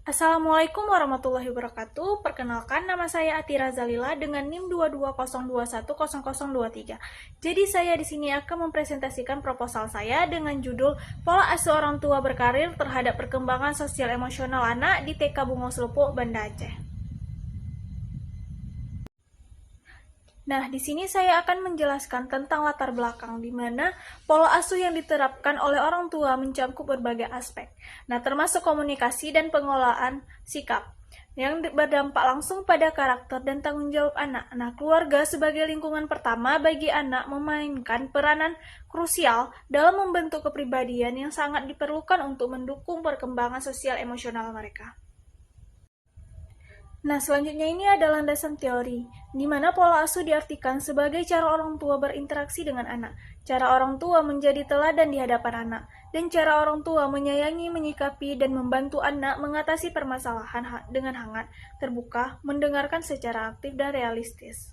Assalamualaikum warahmatullahi wabarakatuh. Perkenalkan, nama saya Atira Zalila dengan NIM 2202100023. Jadi saya di sini akan mempresentasikan proposal saya dengan judul Pola Asuh Orang Tua Berkarir Terhadap Perkembangan Sosial Emosional Anak di TK Bungo Selupuk, Banda Aceh. Nah, di sini saya akan menjelaskan tentang latar belakang di mana pola asuh yang diterapkan oleh orang tua mencakup berbagai aspek. Nah, termasuk komunikasi dan pengolahan sikap yang berdampak langsung pada karakter dan tanggung jawab anak. Nah, keluarga sebagai lingkungan pertama bagi anak memainkan peranan krusial dalam membentuk kepribadian yang sangat diperlukan untuk mendukung perkembangan sosial emosional mereka. Nah, selanjutnya ini adalah landasan teori, di mana pola asuh diartikan sebagai cara orang tua berinteraksi dengan anak, cara orang tua menjadi teladan di hadapan anak, dan cara orang tua menyayangi, menyikapi, dan membantu anak mengatasi permasalahan dengan hangat, terbuka, mendengarkan secara aktif dan realistis.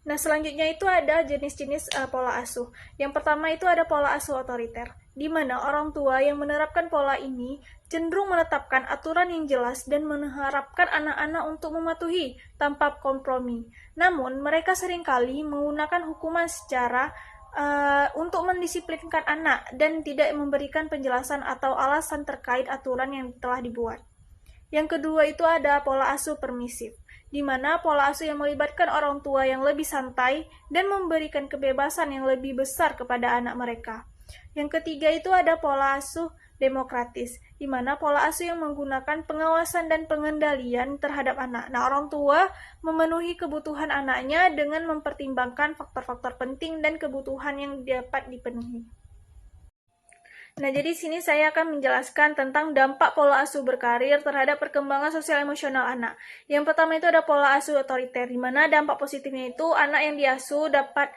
Nah, selanjutnya itu ada jenis-jenis pola asuh. Yang pertama itu ada pola asuh otoriter, di mana orang tua yang menerapkan pola ini cenderung menetapkan aturan yang jelas dan mengharapkan anak-anak untuk mematuhi tanpa kompromi. Namun, mereka seringkali menggunakan hukuman secara untuk mendisiplinkan anak dan tidak memberikan penjelasan atau alasan terkait aturan yang telah dibuat. Yang kedua itu ada pola asuh permisif, di mana pola asuh yang melibatkan orang tua yang lebih santai dan memberikan kebebasan yang lebih besar kepada anak mereka. Yang ketiga itu ada pola asuh demokratis, di mana pola asuh yang menggunakan pengawasan dan pengendalian terhadap anak. Nah, orang tua memenuhi kebutuhan anaknya dengan mempertimbangkan faktor-faktor penting dan kebutuhan yang dapat dipenuhi. Nah, jadi sini saya akan menjelaskan tentang dampak pola asuh berkarir terhadap perkembangan sosial emosional anak. Yang pertama itu ada pola asuh otoriter, di mana dampak positifnya itu anak yang diasuh dapat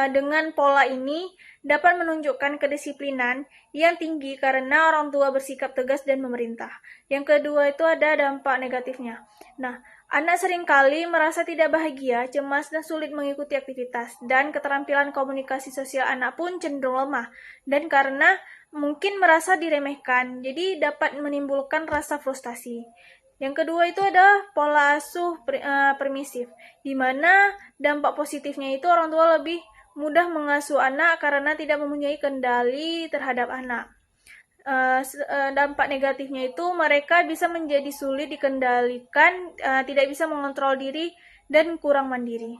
dengan pola ini dapat menunjukkan kedisiplinan yang tinggi karena orang tua bersikap tegas dan memerintah. Yang kedua itu ada dampak negatifnya. Nah, anak seringkali merasa tidak bahagia, cemas, dan sulit mengikuti aktivitas, dan keterampilan komunikasi sosial anak pun cenderung lemah. Dan karena mungkin merasa diremehkan, jadi dapat menimbulkan rasa frustasi. Yang kedua itu ada pola asuh permisif, di mana dampak positifnya itu orang tua lebih mudah mengasuh anak karena tidak mempunyai kendali terhadap anak. Dampak negatifnya itu mereka bisa menjadi sulit dikendalikan, tidak bisa mengontrol diri, dan kurang mandiri.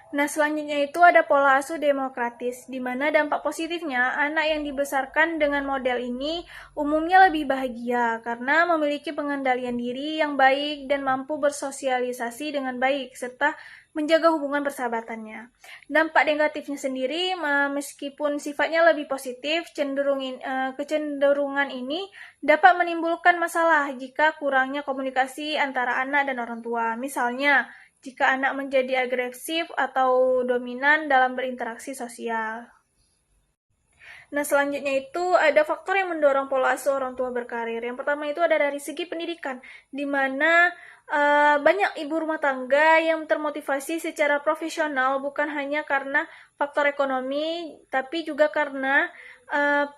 Nah, selanjutnya itu ada pola asuh demokratis, di mana dampak positifnya anak yang dibesarkan dengan model ini umumnya lebih bahagia karena memiliki pengendalian diri yang baik dan mampu bersosialisasi dengan baik serta menjaga hubungan persahabatannya. Dampak negatifnya sendiri, meskipun sifatnya lebih positif, kecenderungan ini dapat menimbulkan masalah jika kurangnya komunikasi antara anak dan orang tua. Misalnya, jika anak menjadi agresif atau dominan dalam berinteraksi sosial. Nah, selanjutnya itu ada faktor yang mendorong pola asuh orang tua berkarir. Yang pertama itu ada dari segi pendidikan, di mana banyak ibu rumah tangga yang termotivasi secara profesional bukan hanya karena faktor ekonomi, tapi juga karena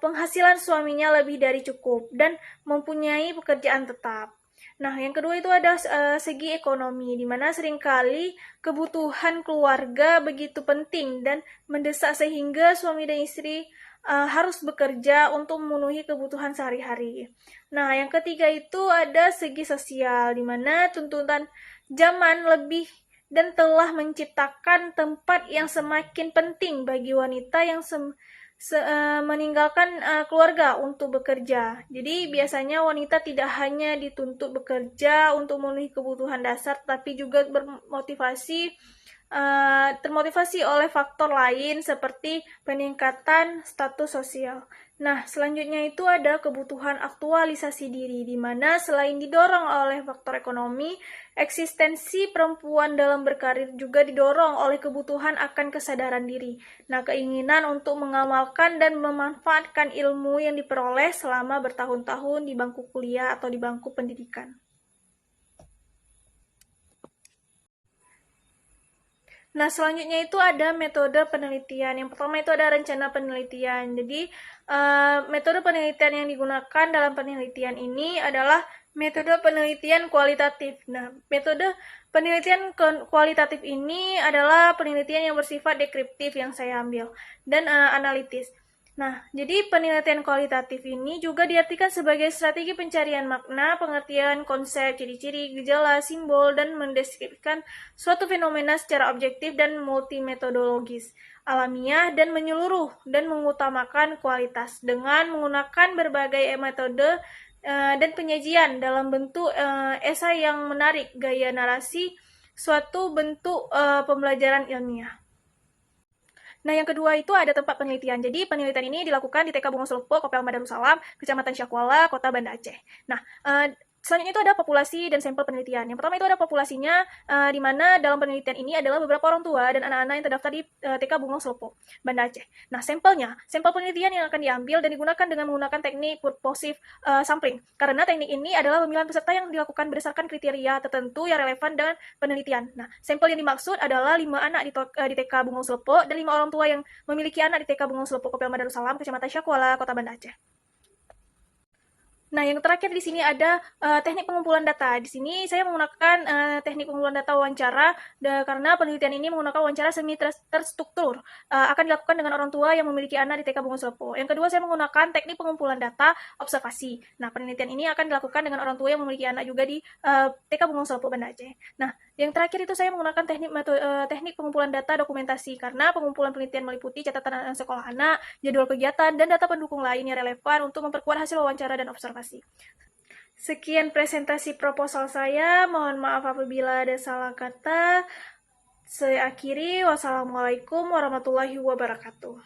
penghasilan suaminya lebih dari cukup dan mempunyai pekerjaan tetap. Nah, yang kedua itu ada segi ekonomi, di mana seringkali kebutuhan keluarga begitu penting dan mendesak sehingga suami dan istri harus bekerja untuk memenuhi kebutuhan sehari-hari. Nah, yang ketiga itu ada segi sosial, di mana tuntutan zaman lebih dan telah menciptakan tempat yang semakin penting bagi wanita yang meninggalkan keluarga untuk bekerja. Jadi biasanya wanita tidak hanya dituntut bekerja untuk memenuhi kebutuhan dasar, tapi juga termotivasi oleh faktor lain seperti peningkatan status sosial. Nah, selanjutnya itu ada kebutuhan aktualisasi diri, di mana selain didorong oleh faktor ekonomi, eksistensi perempuan dalam berkarir juga didorong oleh kebutuhan akan kesadaran diri. Nah, keinginan untuk mengamalkan dan memanfaatkan ilmu yang diperoleh selama bertahun-tahun di bangku kuliah atau di bangku pendidikan. Nah, selanjutnya itu ada metode penelitian. Yang pertama itu ada rencana penelitian. Jadi, metode penelitian yang digunakan dalam penelitian ini adalah metode penelitian kualitatif. Nah, metode penelitian kualitatif ini adalah penelitian yang bersifat deskriptif yang saya ambil dan analitis. Nah, jadi penelitian kualitatif ini juga diartikan sebagai strategi pencarian makna, pengertian konsep, ciri-ciri, gejala, simbol, dan mendeskripsikan suatu fenomena secara objektif dan multimetodologis, alamiah, dan menyeluruh, dan mengutamakan kualitas dengan menggunakan berbagai metode dan penyajian dalam bentuk esai yang menarik, gaya narasi, suatu bentuk pembelajaran ilmiah. Nah, yang kedua itu ada tempat penelitian. Jadi, penelitian ini dilakukan di TK Bungo Selopo, Kopel Madarussalam, Kecamatan Syakwala, Kota Banda Aceh. Nah, selanjutnya itu ada populasi dan sampel penelitian. Yang pertama itu ada populasinya, di mana dalam penelitian ini adalah beberapa orang tua dan anak-anak yang terdaftar di TK Bungo Selopo, Banda Aceh. Nah, sampelnya, sampel penelitian yang akan diambil dan digunakan dengan menggunakan teknik purposive sampling. Karena teknik ini adalah pemilihan peserta yang dilakukan berdasarkan kriteria tertentu yang relevan dengan penelitian. Nah, sampel yang dimaksud adalah 5 anak di TK Bungo Selopo dan 5 orang tua yang memiliki anak di TK Bungo Selopo, Kopel Madarussalam, Kecamatan Syakwala, Kota Banda Aceh. Nah, yang terakhir di sini ada teknik pengumpulan data. Di sini saya menggunakan teknik pengumpulan data wawancara karena penelitian ini menggunakan wawancara semi terstruktur. Akan dilakukan dengan orang tua yang memiliki anak di TK Bungo Selopo. Yang kedua, saya menggunakan teknik pengumpulan data observasi. Nah, penelitian ini akan dilakukan dengan orang tua yang memiliki anak juga di TK Bungo Selopo, Banda Aceh. Nah, yang terakhir itu saya menggunakan teknik pengumpulan data dokumentasi karena pengumpulan penelitian meliputi catatan sekolah anak, jadwal kegiatan, dan data pendukung lain yang relevan untuk memperkuat hasil wawancara dan observasi. Sekian presentasi proposal saya. Mohon maaf apabila ada salah kata. Saya akhiri. Wassalamualaikum warahmatullahi wabarakatuh.